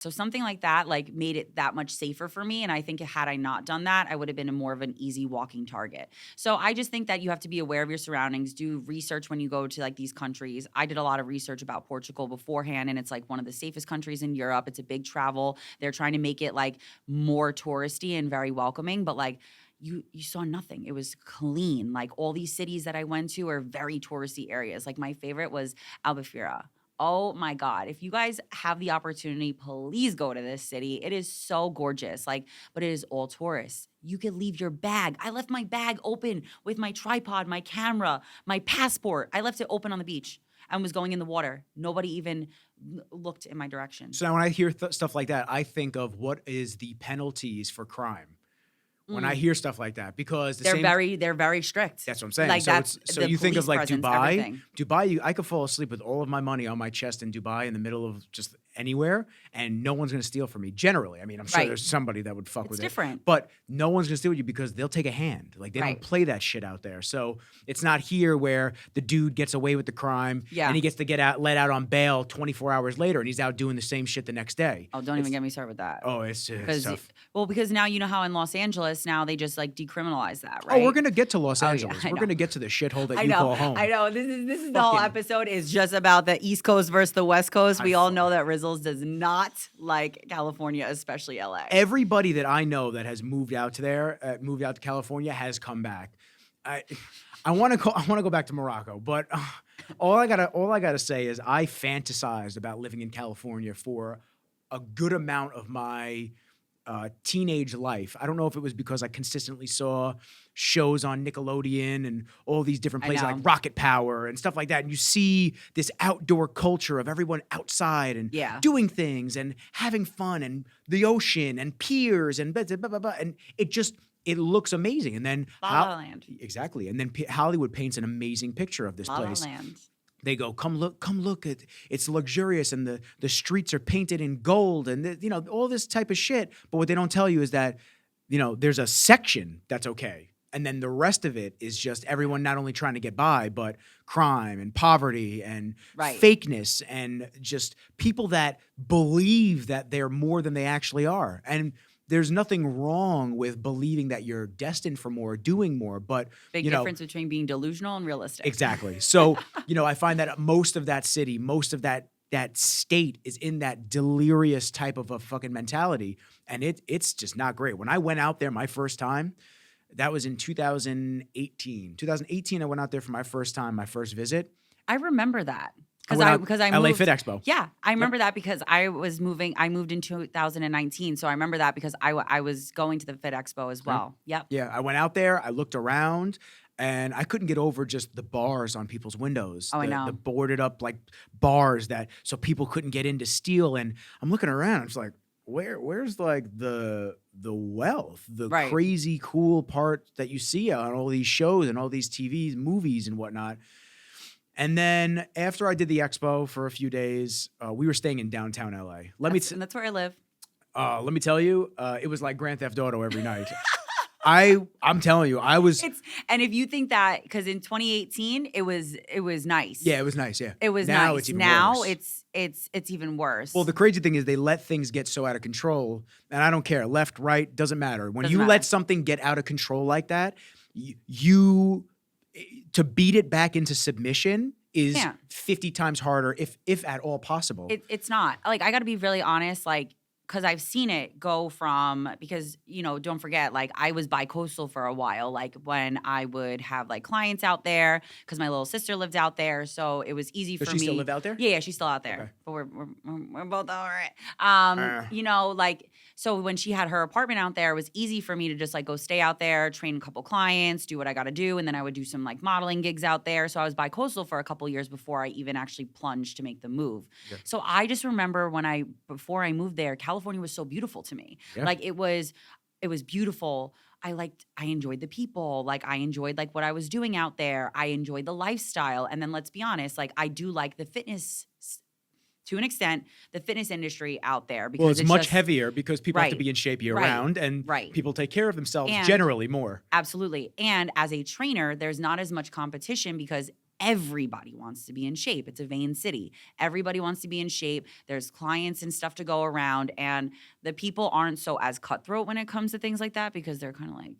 So something like that, like, made it that much safer for me, and I think had I not done that, I would have been a more of an easy walking target. So I just think that you have to be aware of your surroundings, do research when you go to, like, these countries. I did a lot of research about Portugal beforehand, and it's, like, one of the safest countries in Europe. It's a big travel. They're trying to make it, like, more touristy and very welcoming, but, like, you saw nothing. It was clean. Like, all these cities that I went to are very touristy areas. Like, my favorite was Albufeira. Oh my God. If you guys have the opportunity, please go to this city. It is so gorgeous. Like, but it is all tourists. You could leave your bag. I left my bag open with my tripod, my camera, my passport. I left it open on the beach and was going in the water. Nobody even looked in my direction. So now when I hear stuff like that, I think of what is the penalties for crime. When I hear stuff like that, because they're very strict. That's what I'm saying. Like, so that's so the you think of police like presence, Dubai. everything. Dubai, I could fall asleep with all of my money on my chest in Dubai in the middle of just anywhere, and no one's going to steal from me. Generally, I mean, I'm sure Right. there's somebody that would fuck It's with different. it, but no one's going to steal with you because they'll take a hand. Like they Right. don't play that shit out there. So it's not here where the dude gets away with the crime Yeah. and he gets to let out on bail 24 hours later, and he's out doing the same shit the next day. Oh, don't even get me started with that. Oh, it's tough. Because now you know how in Los Angeles now they just like decriminalize that, right? Oh, we're gonna get to Los yeah, Angeles. I We're know. gonna get to the shithole that I you know, call home. I know. This is the whole Fucking- episode is just about the East Coast versus the West Coast. We I all fuck- know that Rizzles does not like California, especially LA. Everybody that I know that has moved out to California has come back. I want to go back to Morocco, but all I gotta say is I fantasized about living in California for a good amount of my teenage life. I don't know if it was because I consistently saw shows on Nickelodeon and all these different I places know. like Rocket Power and stuff like that. And you see this outdoor culture of everyone outside and Yeah. doing things and having fun and the ocean and piers and blah, blah, blah, blah. And it looks amazing. And then La La Land. Exactly. And then Hollywood paints an amazing picture of this La La place. Land. They go, come look at it's luxurious and the streets are painted in gold and all this type of shit. But what they don't tell you is that there's a section that's okay, and then the rest of it is just everyone not only trying to get by, but crime and poverty and Right. fakeness and just people that believe that they're more than they actually are. And there's nothing wrong with believing that you're destined for more, doing more, but Big difference between being delusional and realistic. Exactly. So, I find that most of that city, most of that state is in that delirious type of a fucking mentality. And it's just not great. When I went out there my first time, that was in 2018. 2018, I went out there for my first time, my first visit. I remember that. I Because I LA moved, Fit Expo. Yeah, I remember that because I moved in 2019, so I remember that because I was going to the Fit Expo as well. Yep. Yeah, I went out there, I looked around, and I couldn't get over just the bars on people's windows. Oh, I know. The boarded up like bars so people couldn't get in to steal. And I'm looking around, I'm just like, where's like the wealth, the Right. crazy cool part that you see on all these shows and all these TVs, movies and whatnot. And then after I did the expo for a few days, we were staying in downtown LA. And that's where I live. Let me tell you, it was like Grand Theft Auto every night. I'm telling you, I was. And if you think that, because in 2018 it was nice. Yeah, it was nice. Yeah, It was now nice. It's even Now worse. it's even worse. Well, the crazy thing is they let things get so out of control, and I don't care, left, right, doesn't matter. When Doesn't you matter. let something get out of control like that, to beat it back into submission is Yeah. 50 times harder, if at all possible. It's not. Like, I got to be really honest, like, because I've seen it go from, because, don't forget, like, I was bi-coastal for a while, like, when I would have, like, clients out there, because my little sister lived out there, so it was easy Does for she me. still live out there? Yeah, she's still out there. Okay. But we're both all right. Like, so when she had her apartment out there, it was easy for me to just, like, go stay out there, train a couple clients, do what I got to do, and then I would do some, like, modeling gigs out there. So I was bi-coastal for a couple years before I even actually plunged to make the move. Yeah. So I just remember before I moved there, California was so beautiful to me. Yeah. Like, it was beautiful. I enjoyed the people. Like, I enjoyed, like, what I was doing out there. I enjoyed the lifestyle. And then let's be honest, like, I do like the fitness, to an extent, the fitness industry out there. Because Well, it's much just, heavier because people have to Right. be in shape year Right. round, and Right. people take care of themselves And- generally more. Absolutely. And as a trainer, there's not as much competition because everybody wants to be in shape. It's a vain city. Everybody wants to be in shape. There's clients and stuff to go around. And the people aren't so as cutthroat when it comes to things like that because they're kind of like,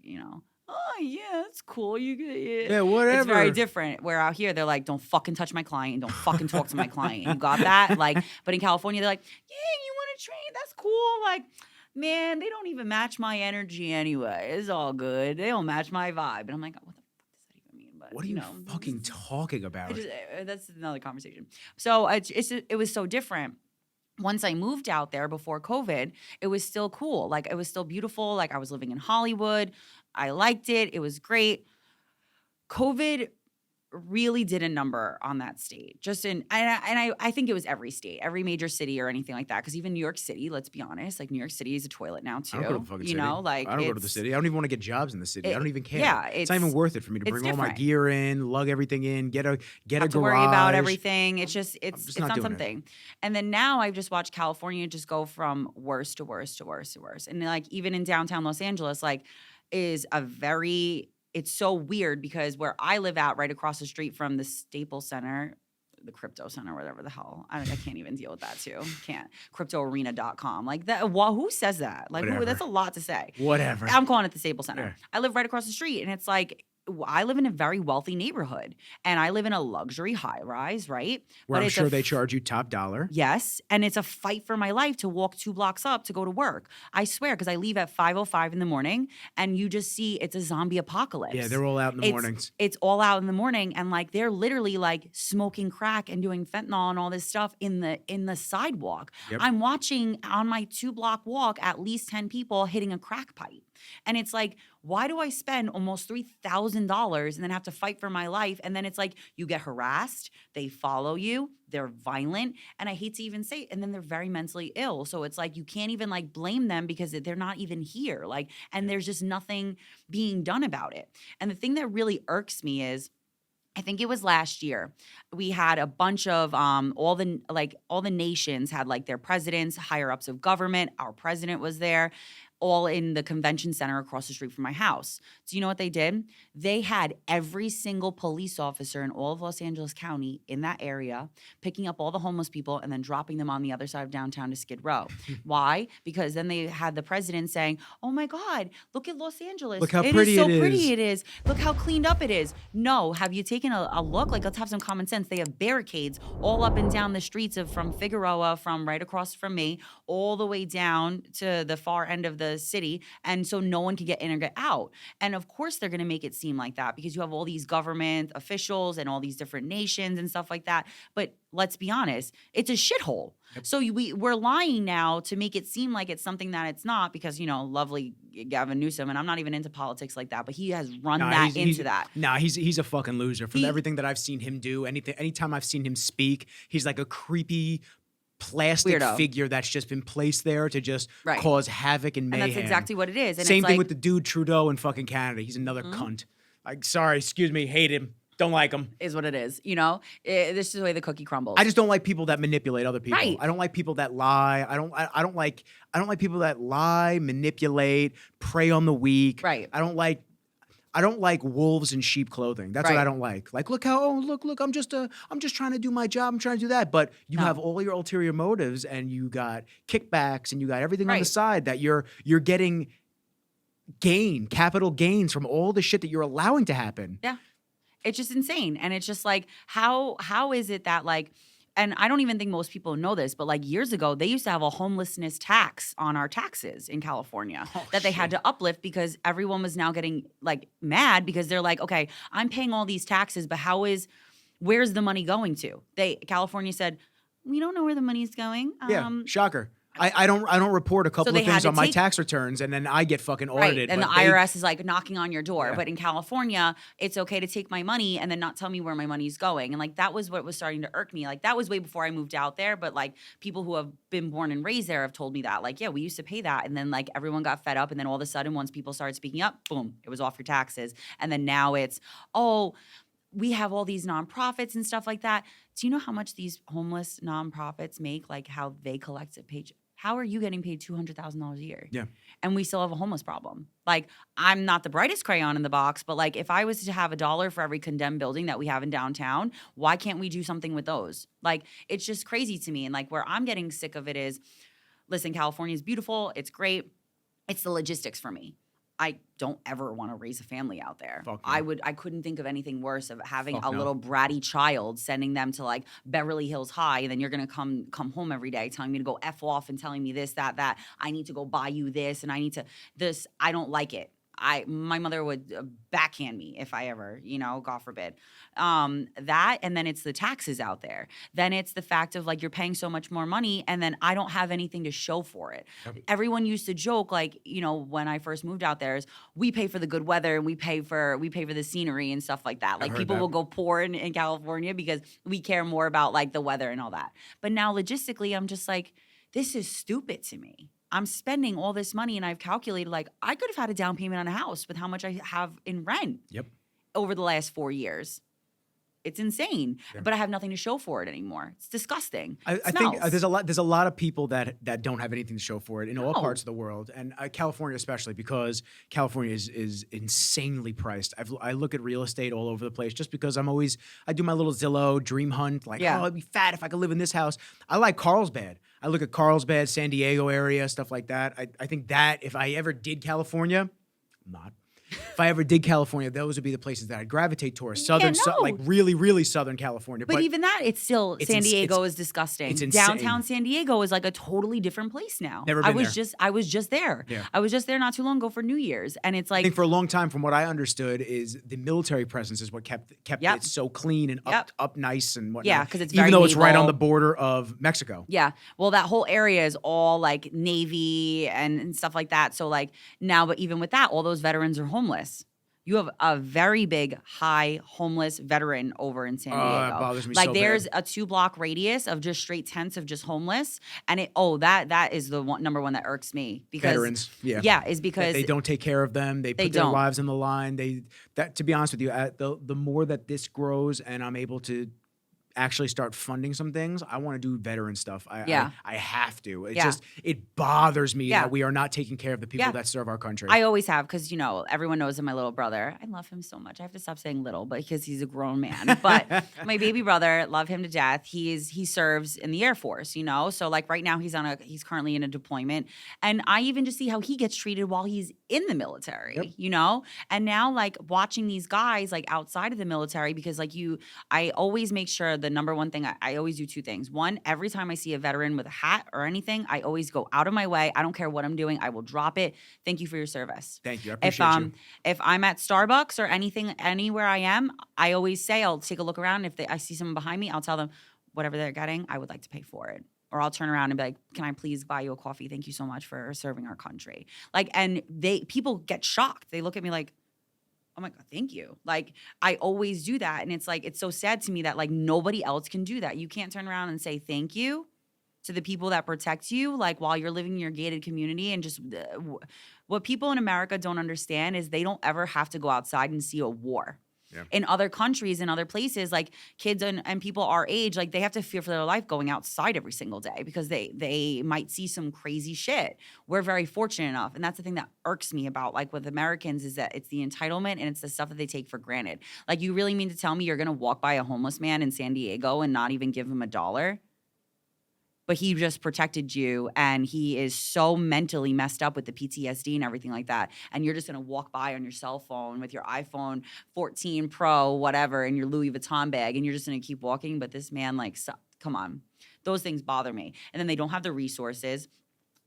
oh, yeah, that's cool. You get it. Yeah, whatever. It's very different. Where out here, they're like, don't fucking touch my client. Don't fucking talk to my client. You got that? Like, but in California, they're like, yeah, you want to train? That's cool. Like, man, they don't even match my energy anyway. It's all good. They don't match my vibe. And I'm like, what the fuck does that even mean? But What are you fucking talking about? That's another conversation. So it was so different. Once I moved out there before COVID, it was still cool. Like, it was still beautiful. Like, I was living in Hollywood. I liked it. It was great. COVID really did a number on that state. I think it was every state, every major city or anything like that. Because even New York City, let's be honest, like New York City is a toilet now too. I don't go to the fucking city. Like I don't go to the city. I don't even want to get jobs in the city. I don't even care. Yeah, it's not even worth it for me to bring all my different. gear in, lug everything in, get a garage. To worry about everything. It's not something. It. And then now I've just watched California just go from worse to worse to worse to worse. And like even in downtown Los Angeles, like it's so weird because where I live out right across the street from the Staples Center, the crypto center, whatever the hell. I can't even deal with that too. Can't. Cryptoarena.com. Like that. Who says that? Like that's a lot to say. Whatever. I'm calling it the Staples Center. Yeah. I live right across the street and it's like, I live in a very wealthy neighborhood and I live in a luxury high rise, right? Where I'm sure they charge you top dollar. Yes. And it's a fight for my life to walk 2 blocks up to go to work. I swear, because I leave at 5:05 in the morning and you just see it's a zombie apocalypse. Yeah, they're all out in the mornings. It's all out in the morning and like they're literally like smoking crack and doing fentanyl and all this stuff in the sidewalk. Yep. I'm watching on my 2-block walk at least 10 people hitting a crack pipe. And it's like, why do I spend almost $3,000 and then have to fight for my life? And then it's like you get harassed, they follow you, they're violent, and I hate to even say it, and then they're very mentally ill. So it's like you can't even like blame them because they're not even here. Like, and there's just nothing being done about it. And the thing that really irks me is I think it was last year. We had a bunch of all the nations had like their presidents, higher ups of government. Our president was there, all in the convention center across the street from my house. Do you know what they did? They had every single police officer in all of Los Angeles County in that area picking up all the homeless people and then dropping them on the other side of downtown to Skid Row. Why? Because then they had the president saying, "Oh my God, look at Los Angeles. Look how it pretty is so it is. pretty it is. Look how cleaned up it is." No, have you taken a look? Like, let's have some common sense. They have barricades all up and down the streets from Figueroa, from right across from me, all the way down to the far end of the city, and so no one can get in or get out. And of course they're going to make it seem like that because you have all these government officials and all these different nations and stuff like that. But let's be honest, it's a shithole. Yep. So we're lying now to make it seem like it's something that it's not because, lovely Gavin Newsom, and I'm not even into politics like that, but he has run into that. He's a fucking loser. From everything that I've seen him do, anytime I've seen him speak, he's like a creepy plastic weirdo figure that's just been placed there to just cause havoc and mayhem. And that's exactly what it is. And Same thing with the dude Trudeau in fucking Canada. He's another cunt. Like, sorry, excuse me, hate him. Don't like him. Is what it is. This is the way the cookie crumbles. I just don't like people that manipulate other people. Right. I don't like people that lie. I don't like people that lie, manipulate, prey on the weak. Right. I don't like wolves in sheep clothing. That's what I don't like. Like, look, I'm just trying to do my job. I'm trying to do that. But you have all your ulterior motives and you got kickbacks and you got everything on the side that you're getting capital gains from all the shit that you're allowing to happen. Yeah. It's just insane. And it's just like, how is it that like, and I don't even think most people know this, but like years ago, they used to have a homelessness tax on our taxes in California that they had to uplift because everyone was now getting like mad because they're like, okay, I'm paying all these taxes, but where's the money going to? California said, we don't know where the money's going. Shocker. I don't report a couple of things on my tax returns and then I get fucking audited. Right. And the IRS is like knocking on your door. Yeah. But in California, it's okay to take my money and then not tell me where my money's going. And like that was what was starting to irk me. Like that was way before I moved out there. But like people who have been born and raised there have told me that. Like, yeah, we used to pay that. And then like everyone got fed up. And then all of a sudden, once people started speaking up, boom, it was off your taxes. And then now it's, we have all these nonprofits and stuff like that. Do you know how much these homeless nonprofits make? Like how they collect a paycheck? how are you getting paid $200,000 a year? Yeah. And we still have a homeless problem. Like, I'm not the brightest crayon in the box, but like, if I was to have $1 for every condemned building that we have in downtown, why can't we do something with those? Like, it's just crazy to me. And like, where I'm getting sick of it is, listen, California is beautiful. It's great. It's the logistics for me. I don't ever want to raise a family out there. Fuck no. I couldn't think of anything worse of having Fuck a no. little bratty child, sending them to like Beverly Hills High, and then you're gonna come home every day telling me to go F off and telling me this, that. I need to go buy you this, and I need to this. I don't like it. My mother would backhand me if I ever, God forbid. That, and then it's the taxes out there. Then it's the fact of like, you're paying so much more money, and then I don't have anything to show for it. Yep. Everyone used to joke, like, when I first moved out there, is we pay for the good weather and we pay for the scenery and stuff like that. Like, heard people that. will go poor in California because we care more about like the weather and all that. But now logistically, I'm just like, this is stupid to me. I'm spending all this money, and I've calculated like I could have had a down payment on a house with how much I have in rent. Yep. Over the last 4 years. It's insane, Yeah. but I have nothing to show for it anymore. It's disgusting. I It think smells. there's a lot of people that don't have anything to show for it in all No. parts of the world, and California especially, because California is insanely priced. I look at real estate all over the place just because I do my little Zillow dream hunt, like, Yeah. oh, I'd be fat if I could live in this house. I like Carlsbad. I look at Carlsbad, San Diego area, stuff like that. I think that if I ever did California, I'm not. If I ever did California, those would be the places that I'd gravitate towards. Southern, no. like really, really Southern California. But even that, it's still It's San ins- Diego is disgusting. it's insane. Downtown San Diego is like a totally different place now. Never I been was there. just there. Yeah. I was just there not too long ago for New Year's, and it's I like think for a long time, from what I understood, is the military presence is what kept Yep. it so clean and Yep. up nice and whatnot. Yeah, 'cause it's even very though it's right on naval. the border of Mexico. yeah. Well, that whole area is all like Navy and stuff like that. So like now, but even with that, all those veterans are homeless. You have a very big, high homeless veteran over in San Diego. That bothers me Like so there's bad. a 2-block radius of just straight tents of just homeless, and that is the number one that irks me because Veterans, yeah. is That because they don't take care of them. They put their don't. lives on the line. To be honest with you, the more that this grows and I'm able to actually start funding some things, I want to do veteran stuff. Yeah. I have to. Yeah. It bothers me Yeah. that we are not taking care of the people Yeah. that serve our country. I always have, because everyone knows that my little brother. I love him so much. I have to stop saying little, but because he's a grown man. But my baby brother, love him to death. He serves in the Air Force. So like right now he's currently in a deployment, and I even just see how he gets treated while he's in the military. Yep. And now like watching these guys like outside of the military, because like I always make sure the number one thing I always do 2 things. One, every time I see a veteran with a hat or anything, I always go out of my way. I don't care what I'm doing. I will drop it. Thank you for your service. Thank you. I appreciate you. If I'm at Starbucks or anywhere I am, I always say I'll take a look around. If I see someone behind me, I'll tell them whatever they're getting, I would like to pay for it. Or I'll turn around and be like, can I please buy you a coffee? Thank you so much for serving our country. Like, and people get shocked. They look at me like, oh my God, thank you. Like, I always do that. And it's like, it's so sad to me that like nobody else can do that. You can't turn around and say thank you to the people that protect you, like while you're living in your gated community. And just what people in America don't understand is they don't ever have to go outside and see a war. Yeah. In other countries and other places, like kids and people our age, like they have to fear for their life going outside every single day because they might see some crazy shit. We're very fortunate enough. And that's the thing that irks me about like with Americans is that it's the entitlement and it's the stuff that they take for granted. Like, you really mean to tell me you're going to walk by a homeless man in San Diego and not even give him $1? But he just protected you, and he is so mentally messed up with the PTSD and everything like that. And you're just gonna walk by on your cell phone with your iPhone 14 Pro, whatever, and your Louis Vuitton bag, and you're just gonna keep walking. But this man, like, come on, those things bother me. And then they don't have the resources.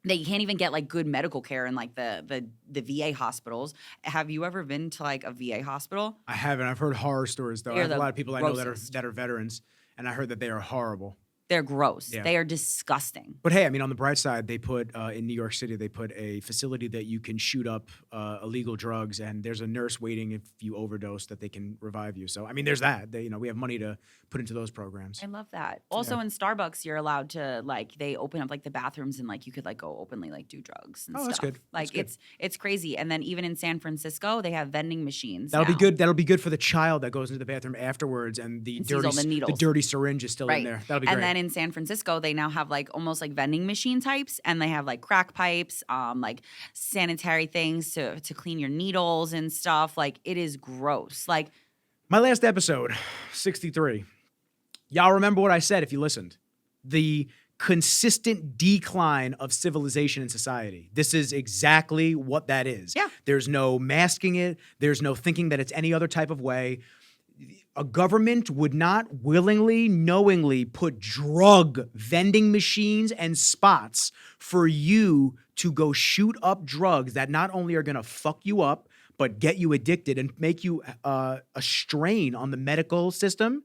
They can't even get like good medical care in like the VA hospitals. Have you ever been to like a VA hospital? I haven't. I've heard horror stories though. I They're have a the lot of people I know grossest. that are veterans, and I heard that they are horrible. They're gross. Yeah. They are disgusting. But hey, I mean, on the bright side, they put in New York City, they put a facility that you can shoot up illegal drugs, and there's a nurse waiting if you overdose that they can revive you. So I mean, there's that. We have money to put into those programs. I love that. Also, in Starbucks, you're allowed to like they open up like the bathrooms and like you could like go openly like do drugs and Oh, stuff. that's good. Like That's good. it's crazy. And then even in San Francisco, they have vending machines. That'll be now. good. That'll be good for the child that goes into the bathroom afterwards, and the And sees all the needles. dirty syringe is still in Right. there. That'll be And great. then in San Francisco, they now have like almost like vending machine types, and they have like crack pipes, like sanitary things to clean your needles and stuff. Like it is gross. Like My last episode, 63. Y'all remember what I said if you listened. The consistent decline of civilization and society. This is exactly what that is. Yeah. There's no masking it. There's no thinking that it's any other type of way. A government would not willingly, knowingly put drug vending machines and spots for you to go shoot up drugs that not only are going to fuck you up, but get you addicted and make you a strain on the medical system.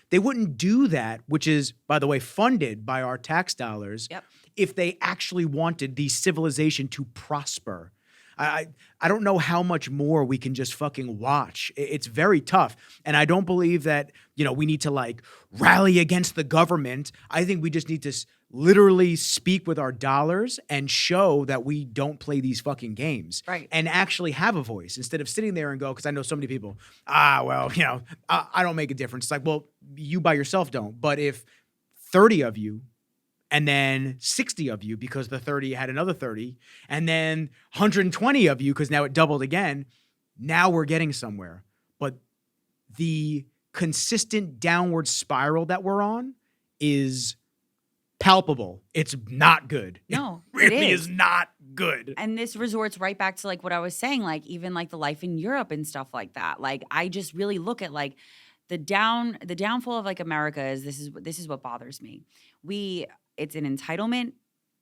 They wouldn't do that, which is, by the way, funded by our tax dollars, Yep. if they actually wanted the civilization to prosper. I don't know how much more we can just fucking watch. It's very tough. And I don't believe that, we need to like rally against the government. I think we just need to literally speak with our dollars and show that we don't play these fucking games. Right. And actually have a voice instead of sitting there and go, because I know so many people, I don't make a difference. It's like, well, you by yourself don't. But if 30 of you, and then 60 of you because the 30 had another 30, and then 120 of you because now it doubled again. Now we're getting somewhere. But the consistent downward spiral that we're on is palpable. It's not good. No, it really it is not good. And this resorts right back to like what I was saying, like even like the life in Europe and stuff like that. Like I just really look at like the downfall of like America is this is what bothers me. It's an entitlement,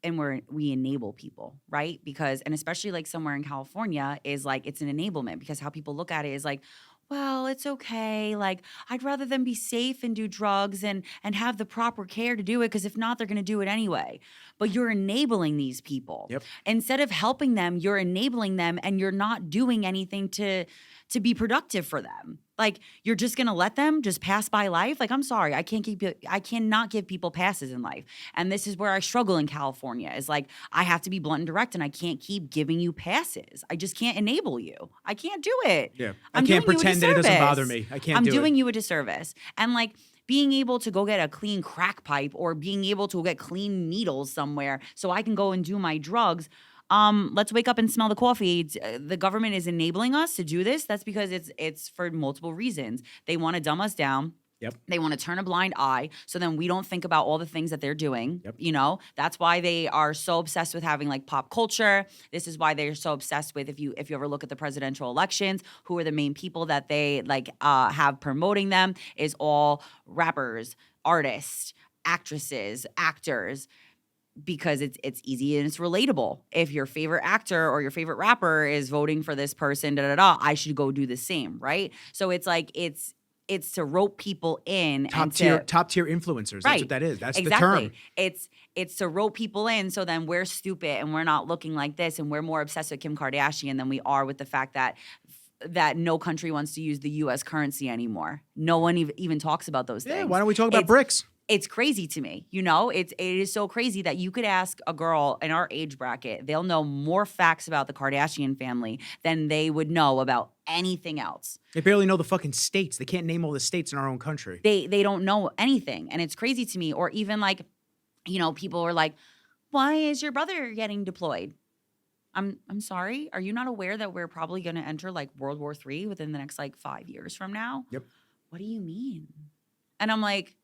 and we enable people, right? Because, and especially like somewhere in California is like, it's an enablement, because how people look at it is like, well, it's okay. Like, I'd rather them be safe and do drugs and have the proper care to do it, because if not, they're going to do it anyway. But you're enabling these people. Yep. Instead of helping them, you're enabling them, and you're not doing anything to be productive for them. Like, you're just going to let them just pass by life? Like, I'm sorry. I cannot give people passes in life. And this is where I struggle in California, is like, I have to be blunt and direct, and I can't keep giving you passes. I just can't enable you. I can't do it. Yeah. I'm I can't doing you a pretend that it doesn't disservice. bother me. I can't I'm do doing it. you a disservice. And like, being able to go get a clean crack pipe, or being able to get clean needles somewhere so I can go and do my drugs. Let's wake up and smell the coffee. The government is enabling us to do this. That's because it's for multiple reasons. They want to dumb us down. Yep. They want to turn a blind eye, so then we don't think about all the things that they're doing. Yep. That's why they are so obsessed with having like pop culture. This is why they're so obsessed with, if you ever look at the presidential elections, who are the main people that they like have promoting them, is all rappers, artists, actresses, actors. Because it's easy and it's relatable. If your favorite actor or your favorite rapper is voting for this person, I should go do the same, right? So it's like it's to rope people in, top tier influencers. That's what that is. That's exactly. the term. It's to rope people in, so then we're stupid and we're not looking like this, and we're more obsessed with Kim Kardashian than we are with the fact that no country wants to use the U.S. currency anymore. No one even talks about those things. Yeah, why don't we talk about bricks? It's crazy to me. It is so crazy that you could ask a girl in our age bracket, they'll know more facts about the Kardashian family than they would know about anything else. They barely know the fucking states. They can't name all the states in our own country. They don't know anything. And it's crazy to me. Or even like, people are like, why is your brother getting deployed? I'm sorry. Are you not aware that we're probably going to enter like World War III within the next like 5 years from now? Yep. What do you mean? And I'm like,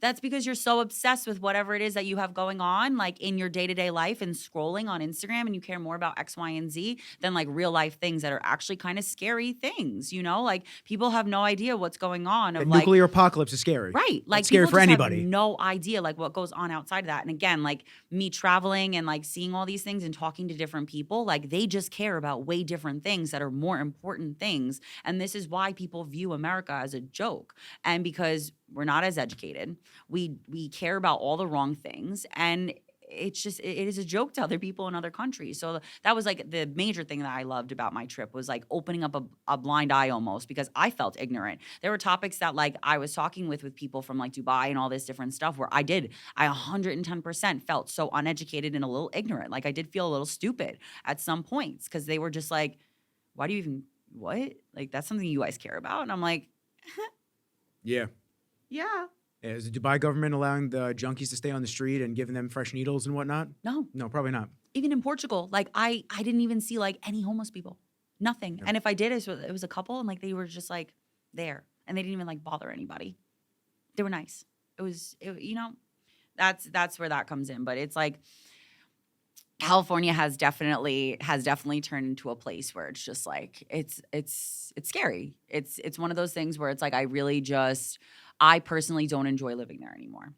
that's because you're so obsessed with whatever it is that you have going on, like in your day-to-day life and scrolling on Instagram, and you care more about X, Y, and Z than like real life things that are actually kind of scary things, Like people have no idea what's going on. A nuclear apocalypse is scary. Right. Like it's scary people for just anybody. have no idea like what goes on outside of that. And again, like me traveling and like seeing all these things and talking to different people, like they just care about way different things that are more important things. And this is why people view America as a joke. And because we're not as educated, we care about all the wrong things, and it is a joke to other people in other countries. So that was like the major thing that I loved about my trip, was like opening up a blind eye almost, because I felt ignorant. There were topics that like I was talking with people from like Dubai and all this different stuff where I 110% felt so uneducated and a little ignorant. Like I did feel a little stupid at some points, because they were just like, why do you even, what? Like that's something you guys care about? And I'm like, Yeah. yeah. Is the Dubai government allowing the junkies to stay on the street and giving them fresh needles and whatnot? No. No, probably not. Even in Portugal, like I didn't even see like any homeless people. Nothing. Yeah. And if I did, it was a couple and like they were just like there and they didn't even like bother anybody. They were nice. That's where that comes in. But it's like California has definitely turned into a place where it's just like it's scary. It's one of those things where it's like I personally don't enjoy living there anymore.